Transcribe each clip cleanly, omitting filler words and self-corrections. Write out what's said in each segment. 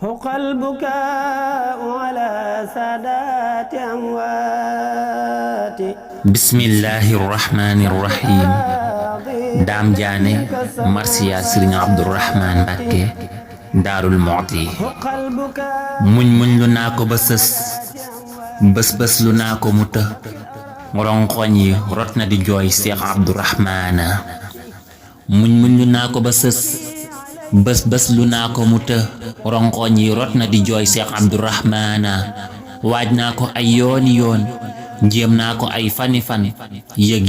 حق البكاء على سادات أموات بسم الله الرحمن الرحيم دام جاني مرسيا سيرين عبد الرحمن بكي دار المعطي من لناكو بس لناكو مت ronkoñi rotna di joy Cheikh Abdourahmane muñ lunako bes lunako muta ronkoñi rotna di joy Cheikh Abdourahmane wajna ko ay yoon jëm nako ay fani yeg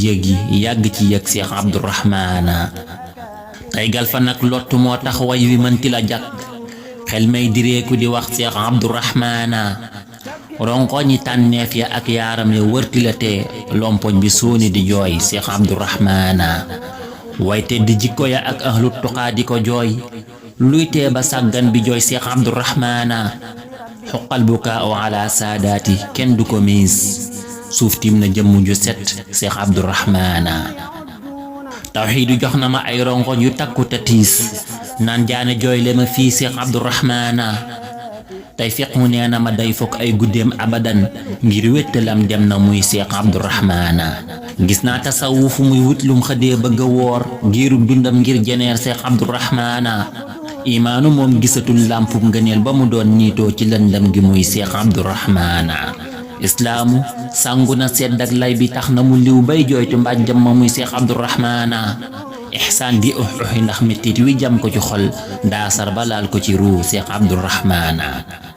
yag ci yeg Cheikh Abdourahmane tay gal fa nak lottu mo tax way wi man ti la jak xel may direeku di wax Cheikh Abdourahmane ronkoñi tànneef ya ak yaaram ya wërtilate lompoñ bi suuni di jooy Cheikh Abdourahmane wayte di jikko ya ak ahlu tuqaa di ko jooy luy tee ba sàggan bi jooy Cheikh Abdourahmane xuqal bukaa'u ala saadaati kenn du ko miis suuf tim na jëmm ju set Cheikh Abdourahmane tawxiidu jox na ma ay ronkoñ yu takku te tiis naan jaane jooy le ma fii Cheikh Abdourahmane tay fiq mu neena ma day fokk ay guddem abadan ngir wéttalam dem na muy Cheikh Abdourahmane gis na tasawuf muy wutlum xade bëgg woor ngir dundam ngir jeneer Cheikh Abdourahmane imanu mom gisatul lampu ngeenel ba mu doon nito ci lëndam gi muy Cheikh Abdourahmane islamu sanguna sedd ak lay bi taxna mu liw bay joytu mbàjjam ma muy Cheikh Abdourahmane ihsan di ndax metit wi jam ko ci xol da sar balal ko ci ruu Cheikh Abdourahmane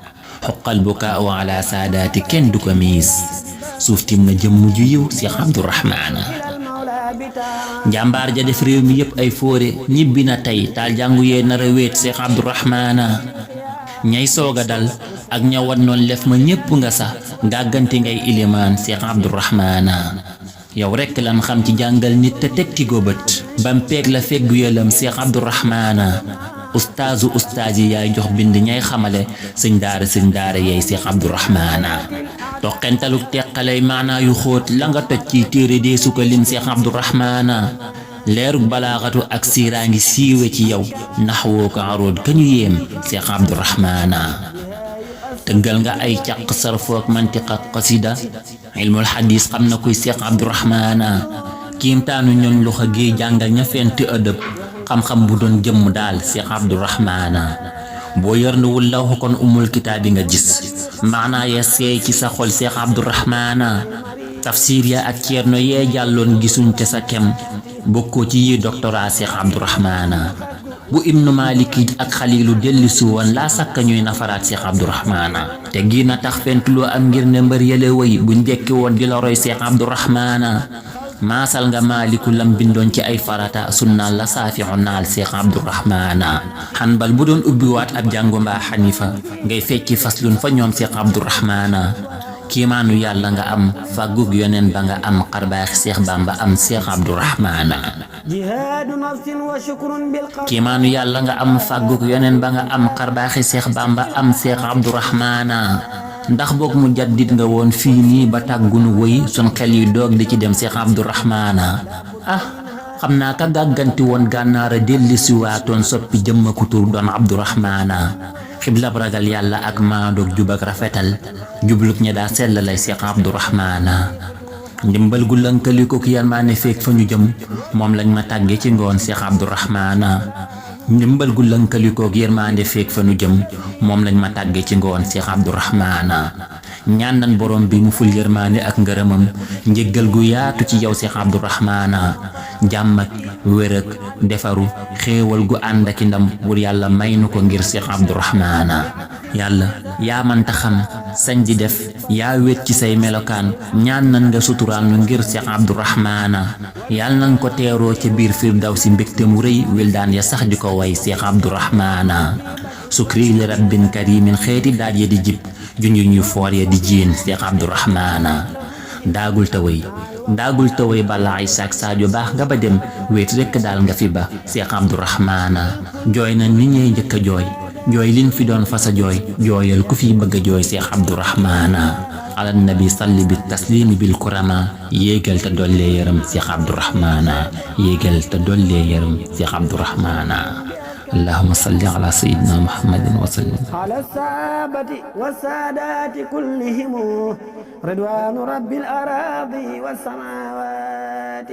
xuqal bukaa'u ala saadaati kenn du ko miis suuf tim na jëmm ju yiw Cheikh Abdourahmane jàmbaar ja def réew mi yépp ay fóore ñibbi na tey taal jàngu yee nar a wéet Cheikh Abdourahmane ñay sooga dal ak ña wan noon lef ma ñépp nga sax gàgganti ngay ilimaan Cheikh Abdourahmane yow rekk lan xam ci jàngal nit te teg ci góobët bam peeg la feggu yëlam Cheikh Abdourahmane ustaazu ustaazi yaay jox bind ñay xamale sëñ daara yaay Cheikh Abdourahmane toqentaluk teqalay maanaa yu xóot la nga toj ci téere dee suka lim Cheikh Abdourahmane leeruk balaaxatu ak siiraa ngi siiwe ci yow ndax woo ko arood ka ñu yéem Cheikh Abdourahmane tëggal nga ay caq sarfook mantiqa qasida ilmul hadis xam na kuy Cheikh Abdourahmane kiimtaanu ñoñ lu xa géey jàngal ña fenti ëdëb xam-xam bu doon jëmm daal Cheikh Abdourahmane boo yërnduwul law kon umul kitaabi nga gis maanaa ya seey ci sa xol Cheikh Abdourahmane tafsir ya ak ceerno yee jàlloon gisuñ ca sa kem bokkoo ci yi doctorat Cheikh Abdourahmane bu ibnu maliki ak xalilu delli suwoon laa sakka ñuy nafaraat Cheikh Abdourahmane te gi na tax fentuloo am ngir ne mbër yële way bu njekki woon di la roy Cheikh Abdourahmane maasal nga maaliku lam bindoon ci ay farata sunnaal la saafixu naal Cheikh Abdourahmane xanbal bu doon ubbiwaat ab jàngu mbaa xanifa ngay fecci faslun fa ñoom Cheikh Abdourahmane kiimaanu yàlla nga am fàggug yoneen ba nga am xarbaaxi Cheikh Bamba am Cheikh Abdourahmane kiimaanu yàlla nga am fàggug yoneen ba nga am xarbaaxi Cheikh Bamba am Cheikh Abdourahmane ndax bok mu jaddit nga won fi ni ba tàggunu woy sun xel yi dog di ci dem Cheikh Abdourahmane xamna ka gàgganti won gànnaara delli si waatoon soppi jëmma ku tur doon Abdourahmane xibla ragal yàlla ak maadog jubak rafetal jubluk ña daa sell lay Cheikh Abdourahmane ndimbal gu lënkali ko ki yalmaane feek fa ñu jëm moom lañ ma tàgge ci ngoon Cheikh Abdourahmane ndimbal gu lënkali ko yërmande feek fa ñu jëm moom lañ ma tàgge ci ngoon Cheikh Abdourahmane ñaan nan borom bi mu ful yërmande ak ngërëmam njéggal gu yaatu ci yow Cheikh Abdourahmane jàmm ak wér ak defaru xéewal gu ànd ak ndam bur yàlla may nu ko ngir Cheikh Abdourahmane yàlla yaa manta xam sañ di def yaa wét ci say melokaan ñaan nan nga suturaal nu ngir Cheikh Abdourahmane yàlla nan ko teeroo ci biir firdawsi mbégte mu rëy wildaan ya sax di ko way Cheikh Abdourahmane sukri li rabbin karimin xeeti daaj ya di jib junju ñu foor ya di jiin Cheikh Abdourahmane daagul taway balaay saak Sadio baax nga ba dem wéet rekk daal nga fi ba Cheikh Abdourahmane jooy na ni ñey njëkk a jooy liñ fi doon fasa jooyal ku fi bëgg a jooy Cheikh Abdourahmane ala nabi salli bi taslimi bil kurama yéegal te dollee yërëm Cheikh Abdourahmane yéegal te dollee yërëm Cheikh Abdourahmane allahumma salli ala sayyidina muhammadin wa sallim. على الصحابة والسادات كلهم رضوان رب الأراضي والسماوات